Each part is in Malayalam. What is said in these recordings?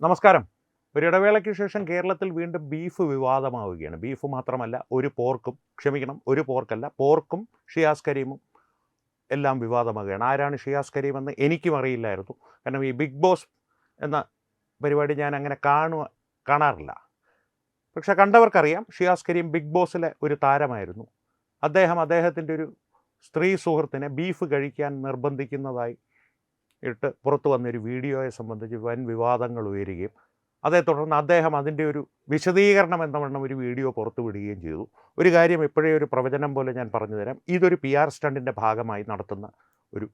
നമസ്കാരം. ഒരിടവേളയ്ക്ക് ശേഷം കേരളത്തിൽ വീണ്ടും ബീഫ് വിവാദമാവുകയാണ്. ബീഫ് മാത്രമല്ല, ഒരു പോർക്കല്ല, പോർക്കും ഷിയാസ് കരീമും എല്ലാം വിവാദമാവുകയാണ്. ആരാണ് ഷിയാസ് കരീം എന്ന് എനിക്കും അറിയില്ലായിരുന്നു. കാരണം ഈ ബിഗ് ബോസ് എന്ന പരിപാടി ഞാൻ അങ്ങനെ കാണാറില്ല. പക്ഷെ കണ്ടവർക്കറിയാം, ഷിയാസ് കരീം ബിഗ് ബോസിലെ ഒരു താരമായിരുന്നു. അദ്ദേഹത്തിൻ്റെ ഒരു സ്ത്രീ സുഹൃത്തിനെ ബീഫ് കഴിക്കാൻ നിർബന്ധിക്കുന്നതായി പുറത്തു വന്നൊരു വീഡിയോയെ സംബന്ധിച്ച് വൻ വിവാദങ്ങൾ ഉയരുകയും അതേ തുടർന്ന് അദ്ദേഹം അതിൻ്റെ ഒരു വിശദീകരണം എന്ന വണ്ണം ഒരു വീഡിയോ പുറത്തു വിടുകയും ചെയ്തു. ഒരു കാര്യം ഇപ്പോഴേ ഒരു പ്രവചനം പോലെ ഞാൻ പറഞ്ഞു തരാം. ഇതൊരു PR സ്റ്റണ്ടിൻ്റെ ഭാഗമായി നടത്തുന്ന ഒരു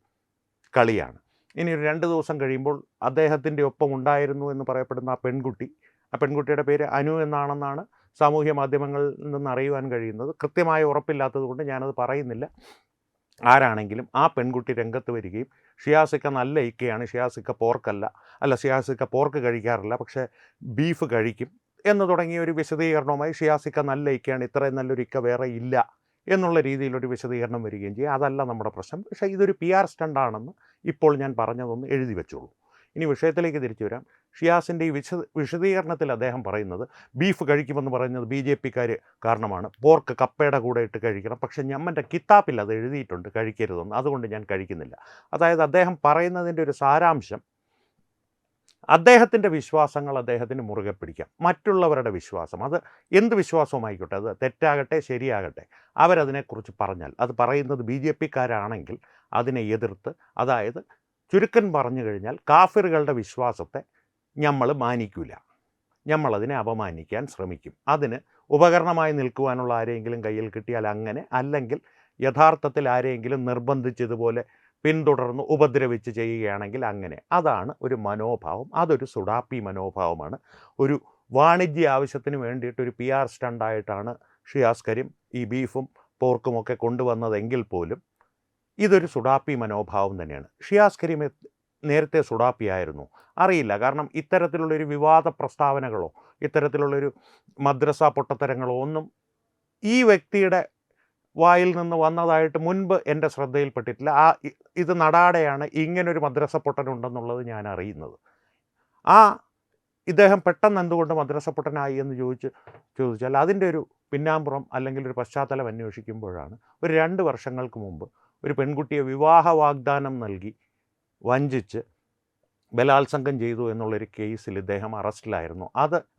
കളിയാണ്. ഇനി ഒരു 2 ദിവസം കഴിയുമ്പോൾ അദ്ദേഹത്തിൻ്റെ ഒപ്പം ഉണ്ടായിരുന്നു എന്ന് പറയപ്പെടുന്ന ആ പെൺകുട്ടിയുടെ പേര് അനു എന്നാണെന്നാണ് സാമൂഹ്യ മാധ്യമങ്ങളിൽ നിന്ന് അറിയുവാൻ കഴിയുന്നത്. കൃത്യമായ ഉറപ്പില്ലാത്തത് കൊണ്ട് ഞാനത് പറയുന്നില്ല. ആരാണെങ്കിലും ആ പെൺകുട്ടി രംഗത്ത് വരികയും ഷിയാസിക്ക നല്ല ഇക്കയാണ്, ഷിയാസിക്ക പോർക്ക് കഴിക്കാറില്ല, പക്ഷേ ബീഫ് കഴിക്കും എന്ന് തുടങ്ങിയ ഒരു വിശദീകരണവുമായി ഷിയാസിക്ക നല്ല ഇക്കയാണ്, ഇത്രയും നല്ലൊരു ഇക്ക വേറെ ഇല്ല എന്നുള്ള രീതിയിലൊരു വിശദീകരണം വരികയും ചെയ്യും. അതല്ല നമ്മുടെ പ്രശ്നം. പക്ഷേ ഇതൊരു PR സ്റ്റണ്ടാണെന്ന് ഇപ്പോൾ ഞാൻ പറഞ്ഞതൊന്ന് എഴുതി വെച്ചോളൂ. ഇനി വിഷയത്തിലേക്ക് തിരിച്ചു വരാം. ഷിയാസിൻ്റെ ഈ വിശദീകരണത്തിൽ അദ്ദേഹം പറയുന്നത് ബീഫ് കഴിക്കുമെന്ന് പറയുന്നത് BJP-ക്കാർ കാരണമാണ്, പോർക്ക് കപ്പയുടെ കൂടെ ഇട്ട് കഴിക്കണം, പക്ഷെ ഞമ്മൻ്റെ കിത്താപ്പിൽ അത് എഴുതിയിട്ടുണ്ട് കഴിക്കരുതെന്ന്, അതുകൊണ്ട് ഞാൻ കഴിക്കുന്നില്ല. അതായത് അദ്ദേഹം പറയുന്നതിൻ്റെ ഒരു സാരാംശം, അദ്ദേഹത്തിൻ്റെ വിശ്വാസങ്ങൾ അദ്ദേഹത്തിന് മുറുകെ പിടിക്കാം, മറ്റുള്ളവരുടെ വിശ്വാസം, അത് എന്ത് വിശ്വാസവുമായിക്കോട്ടെ, അത് തെറ്റാകട്ടെ ശരിയാകട്ടെ, അവരതിനെക്കുറിച്ച് പറഞ്ഞാൽ, അത് പറയുന്നത് BJP-ക്കാരാണെങ്കിൽ അതിനെ എതിർത്ത്, അതായത് ചുരുക്കം പറഞ്ഞു കഴിഞ്ഞാൽ കാഫിറുകളുടെ വിശ്വാസത്തെ നമ്മൾ മാനിക്കില്ല, നമ്മളതിനെ അപമാനിക്കാൻ ശ്രമിക്കും. അതിന് ഉപകരണമായി നിൽക്കുവാനുള്ള ആരെങ്കിലും കയ്യിൽ കിട്ടിയാൽ അങ്ങനെ, അല്ലെങ്കിൽ യഥാർത്ഥത്തിൽ ആരെങ്കിലും നിർബന്ധിച്ചതുപോലെ പിന്തുടർന്ന് ഉപദ്രവിച്ച് ചെയ്യുകയാണെങ്കിൽ അങ്ങനെ. അതാണ് ഒരു മനോഭാവം. അതൊരു സുഡാപ്പി മനോഭാവമാണ്. ഒരു വാണിജ്യ ആവശ്യത്തിന് വേണ്ടിയിട്ട് ഒരു PR സ്റ്റണ്ടായിട്ടാണ് ഷിയാസ് കരീം ഈ ബീഫും പോർക്കുമൊക്കെ കൊണ്ടുവന്നതെങ്കിൽ പോലും ഇതൊരു സുഡാപ്പി മനോഭാവം തന്നെയാണ്. ഷിയാസ് കരീം നേരത്തെ സുഡാപ്പിയായിരുന്നു, അറിയില്ല. കാരണം ഇത്തരത്തിലുള്ളൊരു വിവാദ പ്രസ്താവനകളോ ഇത്തരത്തിലുള്ളൊരു മദ്രസ പൊട്ടത്തരങ്ങളോ ഒന്നും ഈ വ്യക്തിയുടെ വായിൽ നിന്ന് വന്നതായിട്ട് മുൻപ് എൻ്റെ ശ്രദ്ധയിൽപ്പെട്ടിട്ടില്ല. ഇത് നടാടെയാണ് ഇങ്ങനൊരു മദ്രസ പൊട്ടനുണ്ടെന്നുള്ളത് ഞാൻ അറിയുന്നത്. ഇദ്ദേഹം പെട്ടെന്ന് എന്തുകൊണ്ട് മദ്രസ പൊട്ടനായി എന്ന് ചോദിച്ചാൽ അതിൻ്റെ ഒരു പിന്നാമ്പുറം അല്ലെങ്കിൽ ഒരു പശ്ചാത്തലം അന്വേഷിക്കുമ്പോഴാണ്, ഒരു 2 വർഷങ്ങൾക്ക് മുമ്പ് ഒരു പെൺകുട്ടിയെ വിവാഹ വാഗ്ദാനം നൽകി വഞ്ചിച്ച് ബലാത്സംഗം ചെയ്തു എന്നുള്ളൊരു കേസിൽ ഇദ്ദേഹം അറസ്റ്റിലായിരുന്നു.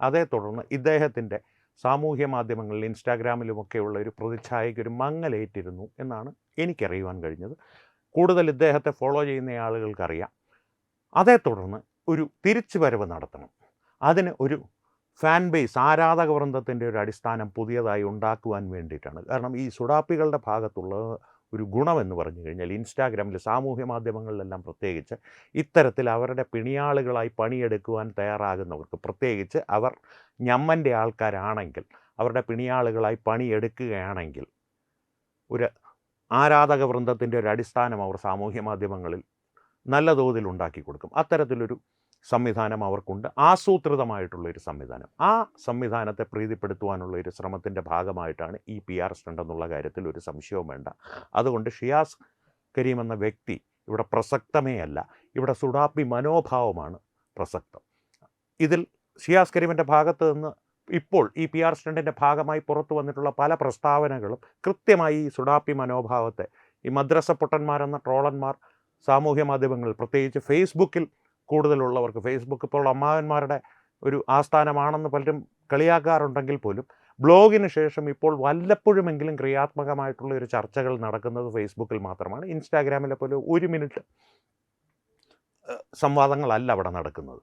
അതേ തുടർന്ന് ഇദ്ദേഹത്തിൻ്റെ സാമൂഹ്യ മാധ്യമങ്ങളിൽ ഇൻസ്റ്റാഗ്രാമിലുമൊക്കെയുള്ള ഒരു പ്രതിച്ഛായയ്ക്ക് ഒരു മങ്ങലേറ്റിരുന്നു എന്നാണ് എനിക്കറിയുവാൻ കഴിഞ്ഞത്. കൂടുതൽ ഇദ്ദേഹത്തെ ഫോളോ ചെയ്യുന്ന ആളുകൾക്കറിയാം. അതേ തുടർന്ന് ഒരു തിരിച്ചുവരവ് നടത്തണം, അതിന് ഒരു ഫാൻ ബേസ്, ആരാധക വൃന്ദത്തിൻ്റെ ഒരു അടിസ്ഥാനം പുതിയതായി ഉണ്ടാക്കുവാൻ വേണ്ടിയിട്ടാണ്. കാരണം ഈ സുഡാപ്പികളുടെ ഭാഗത്തുള്ള ഒരു ഗുണമെന്ന് പറഞ്ഞു കഴിഞ്ഞാൽ, ഇൻസ്റ്റാഗ്രാമിൽ സാമൂഹ്യ മാധ്യമങ്ങളിലെല്ലാം പ്രത്യേകിച്ച് ഇത്തരത്തിൽ അവരുടെ പിണിയാളുകളായി പണിയെടുക്കുവാൻ തയ്യാറാകുന്നവർക്ക്, പ്രത്യേകിച്ച് അവർ ഞമ്മൻ്റെ ആൾക്കാരാണെങ്കിൽ, അവരുടെ പിണിയാളുകളായി പണിയെടുക്കുകയാണെങ്കിൽ ഒരു ആരാധക വൃന്ദത്തിൻ്റെ ഒരു അടിസ്ഥാനം അവർ സാമൂഹ്യ മാധ്യമങ്ങളിൽ നല്ല തോതിൽ ഉണ്ടാക്കി കൊടുക്കും. അത്തരത്തിലൊരു സംവിധാനം അവർക്കുണ്ട്, ആസൂത്രിതമായിട്ടുള്ളൊരു സംവിധാനം. ആ സംവിധാനത്തെ പ്രീതിപ്പെടുത്തുവാനുള്ള ഒരു ശ്രമത്തിൻ്റെ ഭാഗമായിട്ടാണ് ഈ PR സ്റ്റണ്ട് എന്നുള്ള കാര്യത്തിൽ ഒരു സംശയവും വേണ്ട. അതുകൊണ്ട് ഷിയാസ് കരീം എന്ന വ്യക്തി ഇവിടെ പ്രസക്തമേ അല്ല. ഇവിടെ സുഡാപ്പി മനോഭാവമാണ് പ്രസക്തം. ഇതിൽ ഷിയാസ് കരീമിൻ്റെ ഭാഗത്ത് നിന്ന് ഇപ്പോൾ ഈ PR സ്റ്റണ്ടിൻ്റെ ഭാഗമായി പുറത്തു വന്നിട്ടുള്ള പല പ്രസ്താവനകളും കൃത്യമായി ഈ സുഡാപ്പി മനോഭാവത്തെ, ഈ മദ്രസ പൊട്ടന്മാരെന്ന ട്രോളന്മാർ സാമൂഹ്യ മാധ്യമങ്ങളിൽ, പ്രത്യേകിച്ച് ഫേസ്ബുക്കിൽ കൂടുതലുള്ളവർക്ക്, ഫേസ്ബുക്ക് ഇപ്പോൾ അമ്മാവന്മാരുടെ ഒരു ആസ്ഥാനമാണെന്ന് പലരും കളിയാക്കാറുണ്ടെങ്കിൽ പോലും, ബ്ലോഗിന് ശേഷം ഇപ്പോൾ വല്ലപ്പോഴുമെങ്കിലും ക്രിയാത്മകമായിട്ടുള്ള ഒരു ചർച്ചകൾ നടക്കുന്നത് ഫേസ്ബുക്കിൽ മാത്രമാണ്. ഇൻസ്റ്റാഗ്രാമിലെ പോലെ 1 മിനിറ്റ് സംവാദങ്ങളല്ല അവിടെ നടക്കുന്നത്,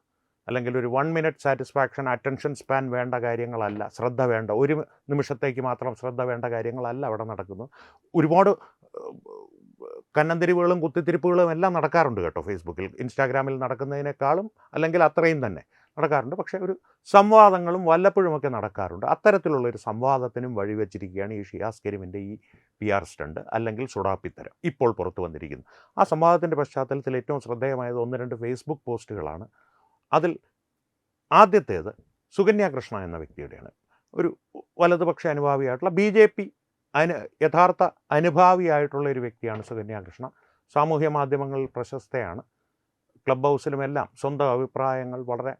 അല്ലെങ്കിൽ ഒരു 1 മിനിറ്റ് സാറ്റിസ്ഫാക്ഷൻ, അറ്റൻഷൻ സ്പാൻ വേണ്ട കാര്യങ്ങളല്ല, ശ്രദ്ധ വേണ്ട, 1 നിമിഷത്തേക്ക് മാത്രം ശ്രദ്ധ വേണ്ട കാര്യങ്ങളല്ല അവിടെ നടക്കുന്നത്. ഒരുപാട് കന്നന്തിരിവുകളും കുത്തിത്തിരിപ്പുകളും എല്ലാം നടക്കാറുണ്ട് കേട്ടോ ഫേസ്ബുക്കിൽ. ഇൻസ്റ്റാഗ്രാമിൽ നടക്കുന്നതിനേക്കാളും അല്ലെങ്കിൽ അത്രയും തന്നെ നടക്കാറുണ്ട്. പക്ഷേ ഒരു സംവാദങ്ങളും വല്ലപ്പോഴുമൊക്കെ നടക്കാറുണ്ട്. അത്തരത്തിലുള്ളൊരു സംവാദത്തിനും വഴിവെച്ചിരിക്കുകയാണ് ഈ ഷിയാസ് കരീമിൻ്റെ ഈ PR സ്റ്റണ്ട് അല്ലെങ്കിൽ സുഡാപ്പിത്തരം ഇപ്പോൾ പുറത്തു വന്നിരിക്കുന്നത്. ആ സംവാദത്തിൻ്റെ പശ്ചാത്തലത്തിൽ ഏറ്റവും ശ്രദ്ധേയമായത് 1-2 ഫേസ്ബുക്ക് പോസ്റ്റുകളാണ്. അതിൽ ആദ്യത്തേത് സുകന്യ കൃഷ്ണ എന്ന വ്യക്തിയുടെയാണ്. ഒരു വലതുപക്ഷ അനുഭാവിയായിട്ടുള്ള BJP യഥാർത്ഥ അനുഭാവിയായിട്ടുള്ള ഒരു വ്യക്തിയാണ് സുകന്യ കൃഷ്ണ. സാമൂഹ്യ മാധ്യമങ്ങളിൽ പ്രശസ്തയാണ്. ക്ലബ് ഹൗസിലുമെല്ലാം സ്വന്തം അഭിപ്രായങ്ങൾ വളരെ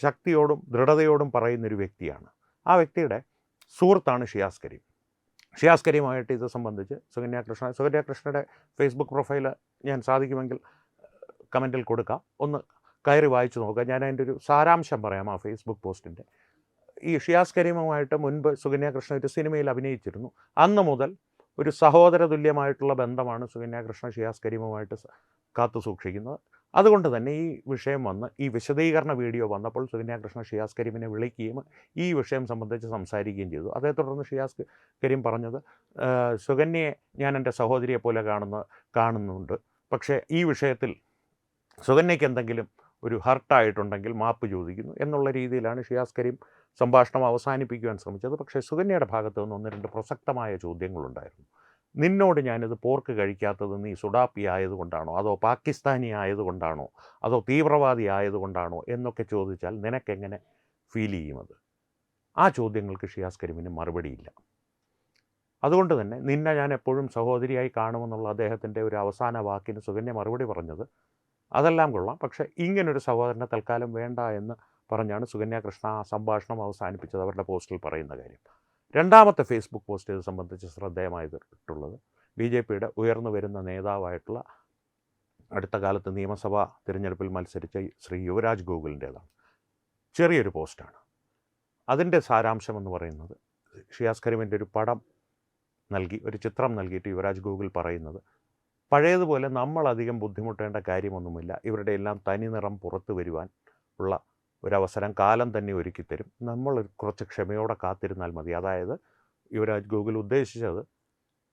ശക്തിയോടും ദൃഢതയോടും പറയുന്നൊരു വ്യക്തിയാണ്. ആ വ്യക്തിയുടെ സുഹൃത്താണ് ഷിയാസ് കരീം. ഷിയാസ് കരീമായിട്ട് ഇത് സംബന്ധിച്ച് സുകന്യ കൃഷ്ണയുടെ ഫേസ്ബുക്ക് പ്രൊഫൈൽ ഞാൻ സാധിക്കുമെങ്കിൽ കമൻറ്റിൽ കൊടുക്കാം, ഒന്ന് കയറി വായിച്ചു നോക്കുക. ഞാൻ അതിൻ്റെ ഒരു സാരാംശം പറയാം ആ ഫേസ്ബുക്ക് പോസ്റ്റിൻ്റെ. ഈ ഷിയാസ് കരീമുമായിട്ട് മുൻപ് സുകന്യ കൃഷ്ണ ഒരു സിനിമയിൽ അഭിനയിച്ചിരുന്നു. അന്ന് മുതൽ ഒരു സഹോദര തുല്യമായിട്ടുള്ള ബന്ധമാണ് സുകന്യ കൃഷ്ണ ഷിയാസ് കരീമുമായിട്ട് കാത്തു സൂക്ഷിക്കുന്നത്. അതുകൊണ്ട് തന്നെ ഈ വിഷയം വന്ന് ഈ വിശദീകരണ വീഡിയോ വന്നപ്പോൾ സുകന്യ കൃഷ്ണ ഷിയാസ് കരീമിനെ വിളിക്കുകയും ഈ വിഷയം സംബന്ധിച്ച് സംസാരിക്കുകയും ചെയ്തു. അതേ തുടർന്ന് ഷിയാസ് കരീം പറഞ്ഞത്, സുകന്യയെ ഞാൻ എൻ്റെ സഹോദരിയെ പോലെ കാണുന്നുണ്ട്, പക്ഷേ ഈ വിഷയത്തിൽ സുകന്യയ്ക്ക് എന്തെങ്കിലും ഒരു ഹർട്ടായിട്ടുണ്ടെങ്കിൽ മാപ്പ് ചോദിക്കുന്നു എന്നുള്ള രീതിയിലാണ് ഷിയാസ് കരീം സംഭാഷണം അവസാനിപ്പിക്കുവാൻ ശ്രമിച്ചത്. പക്ഷേ സുകന്യയുടെ ഭാഗത്തു നിന്ന് 1-2 പ്രസക്തമായ ചോദ്യങ്ങളുണ്ടായിരുന്നു. നിന്നോട് ഞാനിത് പോർക്ക് കഴിക്കാത്തത് നീ സുഡാപ്പി ആയതുകൊണ്ടാണോ, അതോ പാകിസ്ഥാനി ആയതുകൊണ്ടാണോ, അതോ തീവ്രവാദി ആയതുകൊണ്ടാണോ എന്നൊക്കെ ചോദിച്ചാൽ നിനക്കെങ്ങനെ ഫീൽ ചെയ്യുന്നത്? ആ ചോദ്യങ്ങൾക്ക് ഷിയാസ് കരീമിന് മറുപടിയില്ല. അതുകൊണ്ട് തന്നെ നിന്നെ ഞാൻ എപ്പോഴും സഹോദരിയായി കാണുമെന്നുള്ള അദ്ദേഹത്തിൻ്റെ ഒരു അവസാന വാക്കിന് സുകന്യ മറുപടി പറഞ്ഞത്, അതെല്ലാം കൊള്ളാം, പക്ഷേ ഇങ്ങനൊരു സഹോദരനെ തൽക്കാലം വേണ്ട എന്ന് പറഞ്ഞാണ് സുകന്യ കൃഷ്ണ ആ സംഭാഷണം അവസാനിപ്പിച്ചത്, അവരുടെ പോസ്റ്റിൽ പറയുന്ന കാര്യം. രണ്ടാമത്തെ ഫേസ്ബുക്ക് പോസ്റ്റ് ഇത് സംബന്ധിച്ച് ശ്രദ്ധേയമായിട്ടുള്ളത് BJPയുടെ ഉയർന്നു വരുന്ന നേതാവായിട്ടുള്ള അടുത്ത കാലത്ത് നിയമസഭാ തിരഞ്ഞെടുപ്പിൽ മത്സരിച്ച ശ്രീ യുവരാജ് ഗോകുലിൻ്റേതാണ്. ചെറിയൊരു പോസ്റ്റാണ്. അതിൻ്റെ സാരാംശമെന്ന് പറയുന്നത്, ഷിയാസ് കരീമിൻ്റെ ഒരു പടം നൽകി, ഒരു ചിത്രം നൽകിയിട്ട് യുവരാജ് ഗോകുൽ പറയുന്നത്, പഴയതുപോലെ നമ്മളധികം ബുദ്ധിമുട്ടേണ്ട കാര്യമൊന്നുമില്ല, ഇവരുടെ എല്ലാം തനി നിറം പുറത്തു വരുവാൻ ഉള്ള ഒരവസരം കാലം തന്നെ ഒരുക്കിത്തരും, നമ്മൾ കുറച്ച് ക്ഷമയോടെ കാത്തിരുന്നാൽ മതി. അതായത് യുവരാജ് ഗോകുൽ ഉദ്ദേശിച്ചത്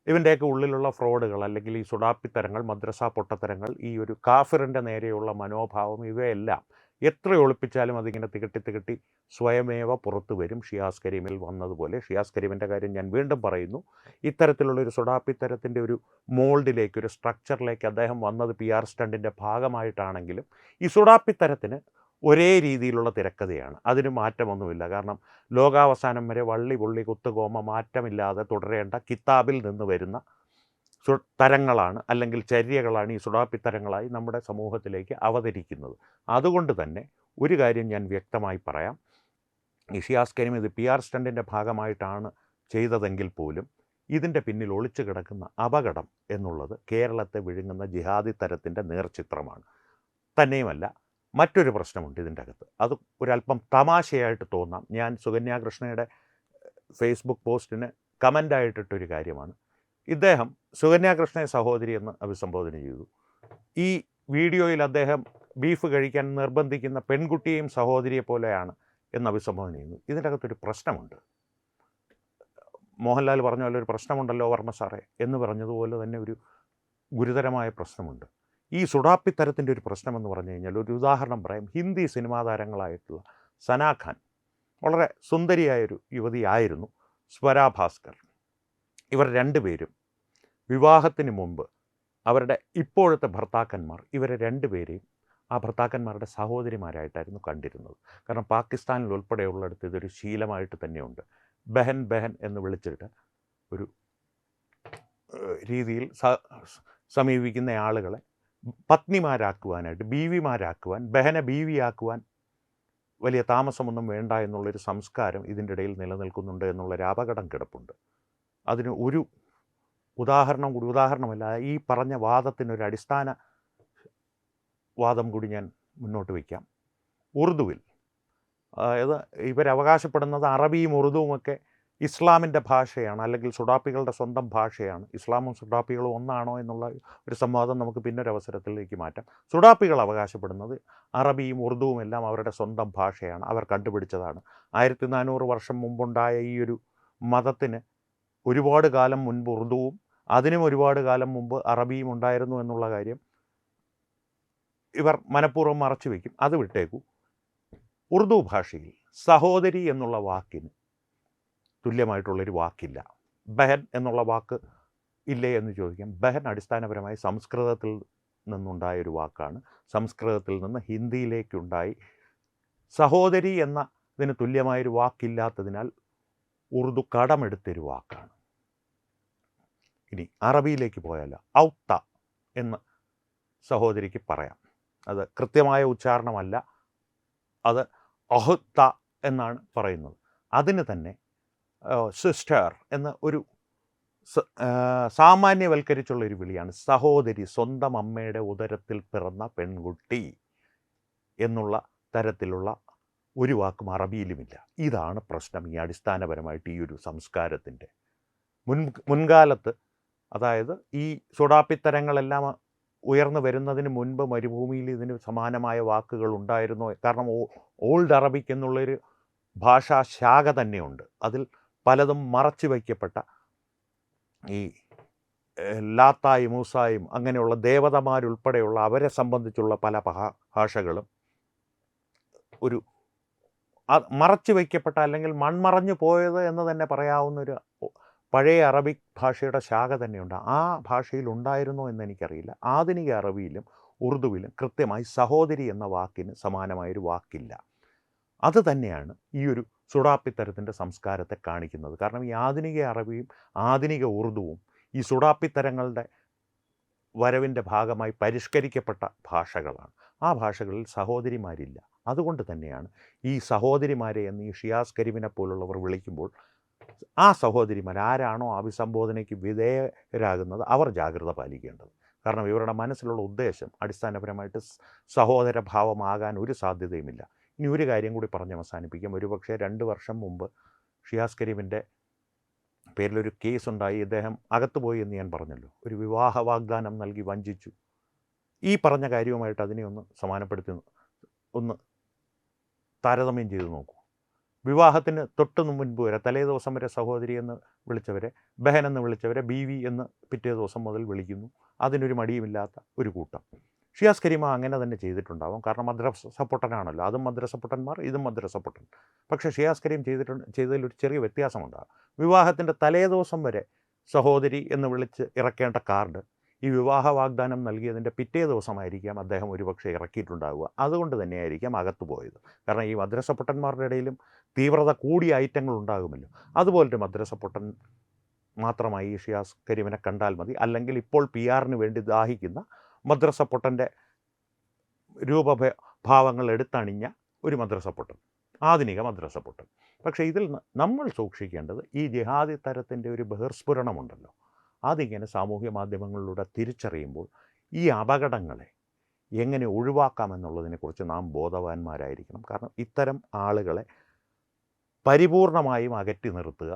ഇവൻ്റെയൊക്കെ ഉള്ളിലുള്ള ഫ്രോഡുകൾ, അല്ലെങ്കിൽ ഈ സുഡാപ്പിത്തരങ്ങൾ, മദ്രസ പൊട്ടത്തരങ്ങൾ, ഈ ഒരു കാഫിറിൻ്റെ നേരെയുള്ള മനോഭാവം, ഇവയെല്ലാം എത്ര ഒളിപ്പിച്ചാലും അതിങ്ങനെ തികട്ടി സ്വയമേവ പുറത്തു വരും. ഷിയാസ് കരീമിൽ വന്നതുപോലെ. ഷിയാസ് കരീമിൻ്റെ കാര്യം ഞാൻ വീണ്ടും പറയുന്നു, ഇത്തരത്തിലുള്ളൊരു സുഡാപ്പിത്തരത്തിൻ്റെ ഒരു മോൾഡിലേക്ക്, ഒരു സ്ട്രക്ചറിലേക്ക് അദ്ദേഹം വന്നത് PR സ്റ്റണ്ടിൻ്റെ ഭാഗമായിട്ടാണെങ്കിലും ഈ സുഡാപ്പിത്തരത്തിന് ഒരേ രീതിയിലുള്ള തിരക്കഥയാണ്, അതിന് മാറ്റമൊന്നുമില്ല. കാരണം ലോകാവസാനം വരെ വള്ളി പുള്ളി കുത്തുകോമ മാറ്റമില്ലാതെ തുടരേണ്ട കിതാബിൽ നിന്ന് വരുന്ന തരങ്ങളാണ്, അല്ലെങ്കിൽ ചര്യകളാണ് ഈ സുഡാപ്പിത്തരങ്ങളായി നമ്മുടെ സമൂഹത്തിലേക്ക് അവതരിക്കുന്നത്. അതുകൊണ്ട് തന്നെ ഒരു കാര്യം ഞാൻ വ്യക്തമായി പറയാം, ഈ ഷിയാസ് കരീം ഇത് PR സ്റ്റണ്ടിൻ്റെ ഭാഗമായിട്ടാണ് ചെയ്തതെങ്കിൽ പോലും ഇതിൻ്റെ പിന്നിൽ ഒളിച്ചു കിടക്കുന്ന അപകടം എന്നുള്ളത് കേരളത്തെ വിഴുങ്ങുന്ന ജിഹാദി തരത്തിൻ്റെ നേർചിത്രമാണ്. തന്നെയുമല്ല, മറ്റൊരു പ്രശ്നമുണ്ട് ഇതിൻ്റെ അകത്ത്. അത് ഒരല്പം തമാശയായിട്ട് തോന്നാം. ഞാൻ സുകന്യ കൃഷ്ണയുടെ ഫേസ്ബുക്ക് പോസ്റ്റിന് കമൻ്റായിട്ടിട്ടൊരു കാര്യമാണ്. ഇദ്ദേഹം സുകന്യ കൃഷ്ണയെ സഹോദരി എന്ന് അഭിസംബോധന ചെയ്തു. ഈ വീഡിയോയിൽ അദ്ദേഹം ബീഫ് കഴിക്കാൻ നിർബന്ധിക്കുന്ന പെൺകുട്ടിയെയും സഹോദരിയെ പോലെയാണ് എന്ന് അഭിസംബോധന ചെയ്യുന്നു. ഇതിൻ്റെ അകത്തൊരു പ്രശ്നമുണ്ട്. മോഹൻലാൽ പറഞ്ഞ പോലെ ഒരു പ്രശ്നമുണ്ടല്ലോ വർമ്മ സാറേ എന്ന് പറഞ്ഞതുപോലെ തന്നെ ഒരു ഗുരുതരമായ പ്രശ്നമുണ്ട്. ഈ സുഡാപ്പിത്തരത്തിൻ്റെ ഒരു പ്രശ്നമെന്ന് പറഞ്ഞു കഴിഞ്ഞാൽ, ഒരു ഉദാഹരണം പറയാം. ഹിന്ദി സിനിമാ താരങ്ങളായിട്ടുള്ള സനാ ഖാൻ, വളരെ സുന്ദരിയായൊരു യുവതിയായിരുന്നു സ്വര ഭാസ്കർ. ഇവർ രണ്ടുപേരും വിവാഹത്തിന് മുമ്പ് അവരുടെ ഇപ്പോഴത്തെ ഭർത്താക്കന്മാർ ഇവരെ രണ്ടുപേരെയും ആ ഭർത്താക്കന്മാരുടെ സഹോദരിമാരായിട്ടായിരുന്നു കണ്ടിരുന്നത്. കാരണം പാകിസ്ഥാനിൽ ഉൾപ്പെടെയുള്ളിടത്ത് ഇതൊരു ശീലമായിട്ട് തന്നെയുണ്ട്. ബഹൻ ബഹൻ എന്ന് വിളിച്ചിട്ട് ഒരു രീതിയിൽ സമീപിക്കുന്ന ആളുകളെ പത്നിമാരാക്കുവാനായിട്ട്, ബീവിമാരാക്കുവാൻ, ബഹന ബീവിയാക്കുവാൻ വലിയ താമസമൊന്നും വേണ്ട എന്നുള്ളൊരു സംസ്കാരം ഇതിൻ്റെ ഇടയിൽ നിലനിൽക്കുന്നുണ്ട് എന്നുള്ളൊരു അപകടം കിടപ്പുണ്ട്. അതിന് ഒരു ഉദാഹരണമല്ല, ഈ പറഞ്ഞ വാദത്തിനൊരു അടിസ്ഥാന വാദം കൂടി ഞാൻ മുന്നോട്ട് വയ്ക്കാം. ഉറുദുവിൽ, അതായത് ഇവരവകാശപ്പെടുന്നത് അറബിയും ഉറുദുവുമൊക്കെ ഇസ്ലാമിൻ്റെ ഭാഷയാണ്, അല്ലെങ്കിൽ സുഡാപ്പികളുടെ സ്വന്തം ഭാഷയാണ്. ഇസ്ലാമും സുഡാപ്പികളും ഒന്നാണോ എന്നുള്ള ഒരു സംവാദം നമുക്ക് പിന്നൊരവസരത്തിലേക്ക് മാറ്റാം. സുഡാപ്പികൾ അവകാശപ്പെടുന്നത് അറബിയും ഉറുദുവും എല്ലാം അവരുടെ സ്വന്തം ഭാഷയാണ്, അവർ കണ്ടുപിടിച്ചതാണ്. 1400 വർഷം മുമ്പുണ്ടായ ഈ ഒരു മതത്തിന് ഒരുപാട് കാലം മുൻപ് ഉറുദുവും അതിനും ഒരുപാട് കാലം മുമ്പ് അറബിയും ഉണ്ടായിരുന്നു എന്നുള്ള കാര്യം ഇവർ മനഃപൂർവ്വം മറച്ചു വയ്ക്കും. അത് വിട്ടേക്കൂ. ഉറുദു ഭാഷയിൽ സഹോദരി എന്നുള്ള വാക്കിന് തുല്യമായിട്ടുള്ളൊരു വാക്കില്ല. ബഹൻ എന്നുള്ള വാക്ക് ഇല്ലേ എന്ന് ചോദിക്കാം. ബഹൻ അടിസ്ഥാനപരമായി സംസ്കൃതത്തിൽ നിന്നുണ്ടായൊരു വാക്കാണ്. സംസ്കൃതത്തിൽ നിന്ന് ഹിന്ദിയിലേക്കുണ്ടായി. സഹോദരി എന്നതിന് തുല്യമായൊരു വാക്കില്ലാത്തതിനാൽ ഉറുദു കടമെടുത്തൊരു വാക്കാണ്. ഇനി അറബിയിലേക്ക് പോയാൽ ഔത്ത എന്ന് സഹോദരിക്ക് പറയാം. അത് കൃത്യമായ ഉച്ചാരണമല്ല, അത് അഹുത്ത എന്നാണ് പറയുന്നത്. അതിന് തന്നെ സിസ്റ്റർ എന്ന ഒരു സാമാന്യവൽക്കരിച്ചുള്ളൊരു വിളിയാണ്. സഹോദരി, സ്വന്തം അമ്മയുടെ ഉദരത്തിൽ പിറന്ന പെൺകുട്ടി എന്നുള്ള തരത്തിലുള്ള ഒരു വാക്കും അറബിയിലുമില്ല. ഇതാണ് പ്രശ്നം ഈ അടിസ്ഥാനപരമായിട്ട് ഈ ഒരു സംസ്കാരത്തിൻ്റെ. മുൻകാലത്ത്, അതായത് ഈ സുഡാപ്പിത്തരങ്ങളെല്ലാം ഉയർന്നു വരുന്നതിന് മുൻപ് മരുഭൂമിയിൽ ഇതിന് സമാനമായ വാക്കുകൾ ഉണ്ടായിരുന്നു. കാരണം ഓൾഡ് അറബിക് എന്നുള്ളൊരു ഭാഷാ ശാഖ തന്നെയുണ്ട്. അതിൽ പലതും മറച്ചു വയ്ക്കപ്പെട്ട ഈ ലാത്തായും മൂസായും അങ്ങനെയുള്ള ദേവതമാരുൾപ്പെടെയുള്ള അവരെ സംബന്ധിച്ചുള്ള പല ഭാഷകളും ഒരു മറച്ചു വയ്ക്കപ്പെട്ട, അല്ലെങ്കിൽ മൺമറഞ്ഞു പോയത് എന്ന് തന്നെ പറയാവുന്നൊരു പഴയ അറബിക് ഭാഷയുടെ ശാഖ തന്നെയുണ്ട്. ആ ഭാഷയിൽ ഉണ്ടായിരുന്നോ എന്ന് എനിക്കറിയില്ല. ആധുനിക അറബിയിലും ഉറുദുവിലും കൃത്യമായി സഹോദരി എന്ന വാക്കിന് സമാനമായൊരു വാക്കില്ല. അത് തന്നെയാണ് ഈ ഒരു സുഡാപ്പിത്തരത്തിൻ്റെ സംസ്കാരത്തെ കാണിക്കുന്നത്. കാരണം ഈ ആധുനിക അറബിയും ആധുനിക ഉറുദുവും ഈ സുഡാപ്പിത്തരങ്ങളുടെ വരവിൻ്റെ ഭാഗമായി പരിഷ്കരിക്കപ്പെട്ട ഭാഷകളാണ്. ആ ഭാഷകളിൽ സഹോദരിമാരില്ല. അതുകൊണ്ട് തന്നെയാണ് ഈ സഹോദരിമാരെ എന്ന് ഈ ഷിയാസ് കരീമിനെ പോലുള്ളവർ വിളിക്കുമ്പോൾ ആ സഹോദരിമാർ ആരാണോ അഭിസംബോധനയ്ക്ക് വിധേയരാകുന്നത് അവർ ജാഗ്രത പാലിക്കേണ്ടത്. കാരണം ഇവരുടെ മനസ്സിലുള്ള ഉദ്ദേശം അടിസ്ഥാനപരമായിട്ട് സഹോദരഭാവമാകാൻ ഒരു സാധ്യതയുമില്ല. ഇനി ഒരു കാര്യം കൂടി പറഞ്ഞ് അവസാനിപ്പിക്കാം. ഒരുപക്ഷെ 2 വർഷം മുമ്പ് ഷിയാസ് കരീമിൻ്റെ പേരിലൊരു കേസുണ്ടായി. ഇദ്ദേഹം അകത്തുപോയി എന്ന് ഞാൻ പറഞ്ഞല്ലോ. ഒരു വിവാഹ വാഗ്ദാനം നൽകി വഞ്ചിച്ചു. ഈ പറഞ്ഞ കാര്യവുമായിട്ട് അതിനെ ഒന്ന് സമാനപ്പെടുത്തി ഒന്ന് താരതമ്യം ചെയ്ത് നോക്കൂ. വിവാഹത്തിന് തൊട്ട് മുൻപ് വരെ, തലേ ദിവസം വരെ സഹോദരി എന്ന് വിളിച്ചവരെ, ബഹൻ എന്ന് വിളിച്ചവരെ ബീവി എന്ന് പിറ്റേ ദിവസം മുതൽ വിളിക്കുന്നു. അതിനൊരു മടിയുമില്ലാത്ത ഒരു കൂട്ടം. ഷിയാസ് കരീമ അങ്ങനെ തന്നെ ചെയ്തിട്ടുണ്ടാവും. കാരണം മദ്രസ പൊട്ടനാണല്ലോ. അതും മദ്രസ പൊട്ടന്മാർ, ഇതും മദ്രസ പൊട്ടൻ. പക്ഷേ ഷിയാസ് കരീം ചെയ്തതിലൊരു ചെറിയ വ്യത്യാസമുണ്ടാകും. വിവാഹത്തിൻ്റെ തലേ ദിവസം വരെ സഹോദരി എന്ന് വിളിച്ച് ഇറക്കേണ്ട കാർഡ് ഈ വിവാഹ വാഗ്ദാനം നൽകിയതിൻ്റെ പിറ്റേ ദിവസമായിരിക്കാം അദ്ദേഹം ഒരുപക്ഷെ ഇറക്കിയിട്ടുണ്ടാവുക. അതുകൊണ്ട് തന്നെയായിരിക്കാം അകത്തു പോയത്. കാരണം ഈ മദ്രസ പൊട്ടന്മാരുടെ ഇടയിലും തീവ്രത കൂടിയ ഐറ്റങ്ങൾ ഉണ്ടാകുമല്ലോ. അതുപോലൊരു മദ്രസ പൊട്ടൻ മാത്രമായി ഈ ഷിയാസ് കരീമിനെ കണ്ടാൽ മതി. അല്ലെങ്കിൽ ഇപ്പോൾ PR വേണ്ടി ദാഹിക്കുന്ന മദ്രസ പൊട്ടൻ്റെ രൂപഭാവങ്ങൾ എടുത്തണിഞ്ഞ ഒരു മദ്രസ പൊട്ടൻ, ആധുനിക മദ്രസ പൊട്ടൻ. പക്ഷേ ഇതിൽ നമ്മൾ സൂക്ഷിക്കേണ്ടത് ഈ ജിഹാദി തരത്തിൻ്റെ ഒരു ബഹിർസ്ഫുരണമുണ്ടല്ലോ. അതിങ്ങനെ സാമൂഹ്യ മാധ്യമങ്ങളിലൂടെ തിരിച്ചറിയുമ്പോൾ ഈ അപകടങ്ങളെ എങ്ങനെ ഒഴിവാക്കാമെന്നുള്ളതിനെക്കുറിച്ച് നാം ബോധവാന്മാരായിരിക്കണം. കാരണം ഇത്തരം ആളുകളെ പരിപൂർണമായും അകറ്റി നിർത്തുക,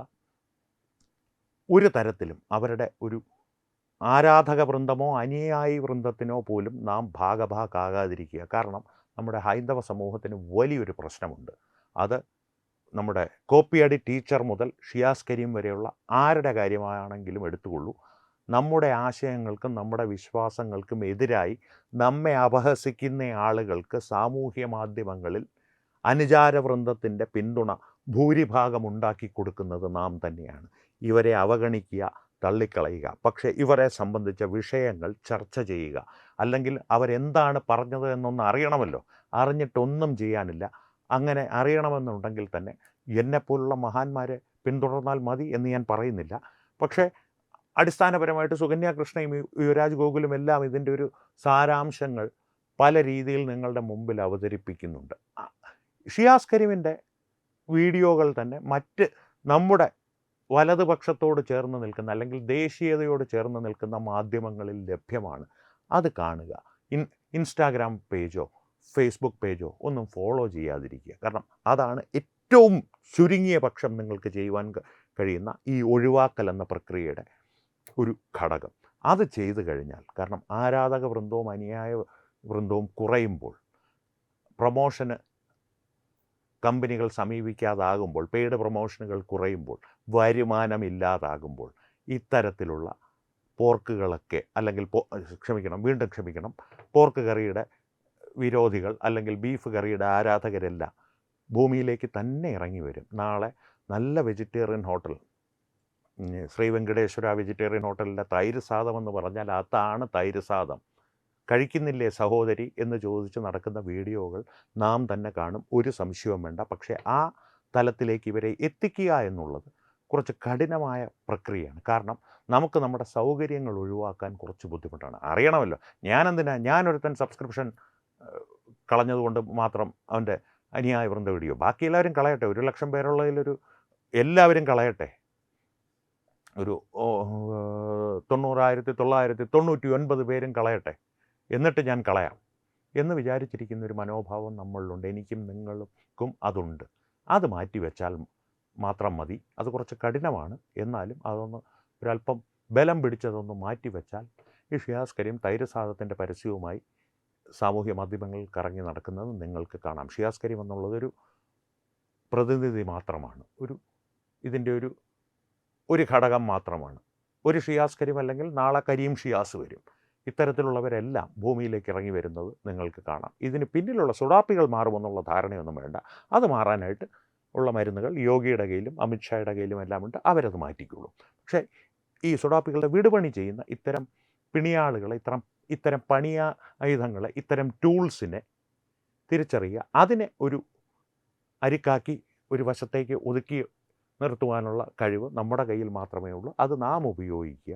ഒരു തരത്തിലും അവരുടെ ഒരു ആരാധക വൃന്ദമോ അനുയായി വൃന്ദത്തിനോ പോലും നാം ഭാഗഭാക്കാകാതിരിക്കുക. കാരണം നമ്മുടെ ഹൈന്ദവ സമൂഹത്തിന് വലിയൊരു പ്രശ്നമുണ്ട്. അത് നമ്മുടെ കോപ്പിയടി ടീച്ചർ മുതൽ ഷിയാസ് കരീം വരെയുള്ള ആരുടെ കാര്യമാണെങ്കിലും എടുത്തുകൊള്ളൂ, നമ്മുടെ ആശയങ്ങൾക്കും നമ്മുടെ വിശ്വാസങ്ങൾക്കും എതിരായി നമ്മെ അപഹസിക്കുന്ന ആളുകൾക്ക് സാമൂഹ്യ മാധ്യമങ്ങളിൽ അനുചാരവൃന്ദത്തിൻ്റെ പിന്തുണ ഭൂരിഭാഗം ഉണ്ടാക്കി കൊടുക്കുന്നത് നാം തന്നെയാണ്. ഇവരെ അവഗണിക്കുക, തള്ളിക്കളയുക. പക്ഷേ ഇവരെ സംബന്ധിച്ച വിഷയങ്ങൾ ചർച്ച ചെയ്യുക. അല്ലെങ്കിൽ അവരെന്താണ് പറഞ്ഞത് എന്നൊന്ന് അറിയണമല്ലോ. അറിഞ്ഞിട്ടൊന്നും ചെയ്യാനില്ല. അങ്ങനെ അറിയണമെന്നുണ്ടെങ്കിൽ തന്നെ എന്നെപ്പോലുള്ള മഹാന്മാരെ പിന്തുടർന്നാൽ മതി എന്ന് ഞാൻ പറയുന്നില്ല. പക്ഷേ അടിസ്ഥാനപരമായിട്ട് സുകന്യ കൃഷ്ണയും യുവരാജ് ഗോകുലും എല്ലാം ഇതിൻ്റെ ഒരു സാരാംശങ്ങൾ പല രീതിയിൽ നിങ്ങളുടെ മുമ്പിൽ അവതരിപ്പിക്കുന്നുണ്ട്. ഷിയാസ് കരീമിൻ്റെ വീഡിയോകൾ തന്നെ മറ്റ് നമ്മുടെ വലതുപക്ഷത്തോട് ചേർന്ന് നിൽക്കുന്ന, അല്ലെങ്കിൽ ദേശീയതയോട് ചേർന്ന് നിൽക്കുന്ന മാധ്യമങ്ങളിൽ ലഭ്യമാണ്. അത് കാണുക. ഇൻസ്റ്റാഗ്രാം പേജോ ഫേസ്ബുക്ക് പേജോ ഒന്നും ഫോളോ ചെയ്യാതിരിക്കുക. കാരണം അതാണ് ഏറ്റവും ചുരുങ്ങിയ പക്ഷം നിങ്ങൾക്ക് ചെയ്യുവാൻ കഴിയുന്ന ഈ ഒഴിവാക്കൽ എന്ന പ്രക്രിയയുടെ ഒരു ഘടകം. അത് ചെയ്തു കഴിഞ്ഞാൽ, കാരണം ആരാധക വൃന്ദവും അനുയായ വൃന്ദവും കുറയുമ്പോൾ, പ്രൊമോഷന് കമ്പനികൾ സമീപിക്കാതാകുമ്പോൾ, പെയ്ഡ് പ്രൊമോഷനുകൾ കുറയുമ്പോൾ, വരുമാനമില്ലാതാകുമ്പോൾ, ഇത്തരത്തിലുള്ള പോർക്കുകളൊക്കെ, അല്ലെങ്കിൽ പോർക്ക് കറിയുടെ വിരോധികൾ അല്ലെങ്കിൽ ബീഫ് കറിയുടെ ആരാധകരെല്ലാം ഭൂമിയിലേക്ക് തന്നെ ഇറങ്ങി വരും. നാളെ നല്ല vegetarian hotel, Shri Venkateswara vegetarian ഹോട്ടലിലെ തൈര് സാദം എന്ന് പറഞ്ഞാൽ അതാണ് തൈര് സാദം. കഴിക്കുന്നില്ലേ സഹോദരി എന്ന് ചോദിച്ച് നടക്കുന്ന വീഡിയോകൾ നാം തന്നെ കാണും, ഒരു സംശയവും വേണ്ട. പക്ഷേ ആ തലത്തിലേക്ക് ഇവരെ എത്തിക്കുക എന്നുള്ളത് കുറച്ച് കഠിനമായ പ്രക്രിയയാണ്. കാരണം നമുക്ക് നമ്മുടെ സൗകര്യങ്ങൾ ഒഴിവാക്കാൻ കുറച്ച് ബുദ്ധിമുട്ടാണ്. അറിയണമല്ലോ, ഞാനൊരുത്തൻ സബ്സ്ക്രിപ്ഷൻ കളഞ്ഞതുകൊണ്ട് മാത്രം അവൻ്റെ അനുയായ വൃന്ദ വീഡിയോ. ബാക്കി എല്ലാവരും കളയട്ടെ, 1,00,000 പേരുള്ളതിലൊരു എല്ലാവരും കളയട്ടെ. ഒരു 90,999 പേരും കളയട്ടെ, എന്നിട്ട് ഞാൻ കളയാം എന്ന് വിചാരിച്ചിരിക്കുന്ന ഒരു മനോഭാവം നമ്മളിലുണ്ട്. എനിക്കും നിങ്ങൾക്കും അതുണ്ട്. അത് മാറ്റിവെച്ചാൽ മാത്രം മതി. അത് കുറച്ച് കഠിനമാണ്, എന്നാലും അതൊന്ന് ഒരല്പം ബലം പിടിച്ചതൊന്ന് മാറ്റിവെച്ചാൽ ഈ ഷിയാസ് കരീം തൈരസാദത്തിൻ്റെ പരസ്യവുമായി സാമൂഹ്യ മാധ്യമങ്ങളിൽ കറങ്ങി നടക്കുന്നത് നിങ്ങൾക്ക് കാണാം. ഷിയാസ് കരീം എന്നുള്ളതൊരു പ്രതിനിധി മാത്രമാണ്, ഇതിൻ്റെ ഒരു ഘടകം മാത്രമാണ്. ഒരു ഷിയാസ് കരീം അല്ലെങ്കിൽ നാളെ കരീം ഷിയാസ് വരും. ഇത്തരത്തിലുള്ളവരെല്ലാം ഭൂമിയിലേക്ക് ഇറങ്ങി വരുന്നത് നിങ്ങൾക്ക് കാണാം. ഇതിന് പിന്നിലുള്ള സുഡാപ്പികൾ മാറുമെന്നുള്ള ധാരണയൊന്നും വേണ്ട. അത് മാറാനായിട്ട് ഉള്ള മരുന്നുകൾ യോഗിയുടെ കയ്യിലും അമിത്ഷായുടെ കയ്യിലും എല്ലാം ഉണ്ട്. അവരത് മാറ്റിക്കുള്ളൂ. പക്ഷേ ഈ സുഡാപ്പികളുടെ വിടുപണി ചെയ്യുന്ന ഇത്തരം പിണിയാളുകളെ, ഇത്തരം ആയുധങ്ങളെ, ഇത്തരം ടൂൾസിനെ തിരിച്ചറിയുക, അതിനെ ഒരു അരിക്കാക്കി ഒരു വശത്തേക്ക് ഒതുക്കി നിർത്തുവാനുള്ള കഴിവ് നമ്മുടെ കയ്യിൽ മാത്രമേ ഉള്ളൂ. അത് നാം ഉപയോഗിക്കുക.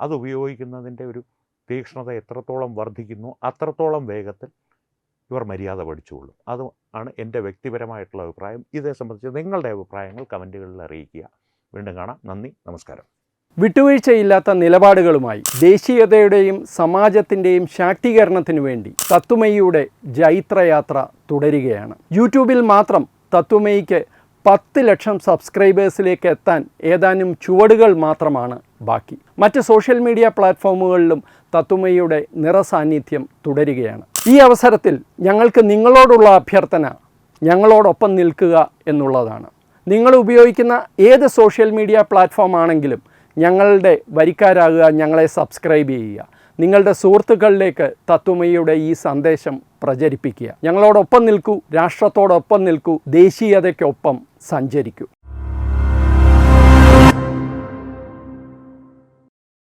അത് ഉപയോഗിക്കുന്നതിൻ്റെ ഒരു തീക്ഷ്ണത എത്രത്തോളം വർദ്ധിക്കുന്നു അത്രത്തോളം വേഗത്തിൽ ഇവർ മര്യാദ പഠിച്ചുകൊള്ളും. അത് ആണ് എൻ്റെ വ്യക്തിപരമായിട്ടുള്ള അഭിപ്രായം. ഇതേ സംബന്ധിച്ച് നിങ്ങളുടെ അഭിപ്രായങ്ങൾ കമൻറ്റുകളിൽ അറിയിക്കുക. വീണ്ടും കാണാം. നന്ദി, നമസ്കാരം. വിട്ടുവീഴ്ചയില്ലാത്ത നിലപാടുകളുമായി ദേശീയതയുടെയും സമാജത്തിൻ്റെയും ശാക്തീകരണത്തിനു വേണ്ടി തത്വമയിയുടെ ജൈത്രയാത്ര തുടരുകയാണ്. യൂട്യൂബിൽ മാത്രം തത്വമയിക്ക് 10 ലക്ഷം സബ്സ്ക്രൈബേഴ്സിലേക്ക് എത്താൻ ഏതാനും ചുവടുകൾ മാത്രമാണ് ബാക്കി. മറ്റ് സോഷ്യൽ മീഡിയ പ്ലാറ്റ്ഫോമുകളിലും തത്വമയിയുടെ നിറസാന്നിധ്യം തുടരുകയാണ്. ഈ അവസരത്തിൽ ഞങ്ങൾക്ക് നിങ്ങളോടുള്ള അഭ്യർത്ഥന ഞങ്ങളോടൊപ്പം നിൽക്കുക എന്നുള്ളതാണ്. നിങ്ങൾ ഉപയോഗിക്കുന്ന ഏത് സോഷ്യൽ മീഡിയ പ്ലാറ്റ്ഫോം ആണെങ്കിലും ഞങ്ങളുടെ വരിക്കാരാകുക, ഞങ്ങളെ സബ്സ്ക്രൈബ് ചെയ്യുക. നിങ്ങളുടെ സുഹൃത്തുക്കളിലേക്ക് തത്വമയിയുടെ ഈ സന്ദേശം പ്രചരിപ്പിക്കുക. ഞങ്ങളോടൊപ്പം നിൽക്കൂ, രാഷ്ട്രത്തോടൊപ്പം നിൽക്കൂ, ദേശീയതയ്ക്കൊപ്പം സഞ്ചരിക്കൂ.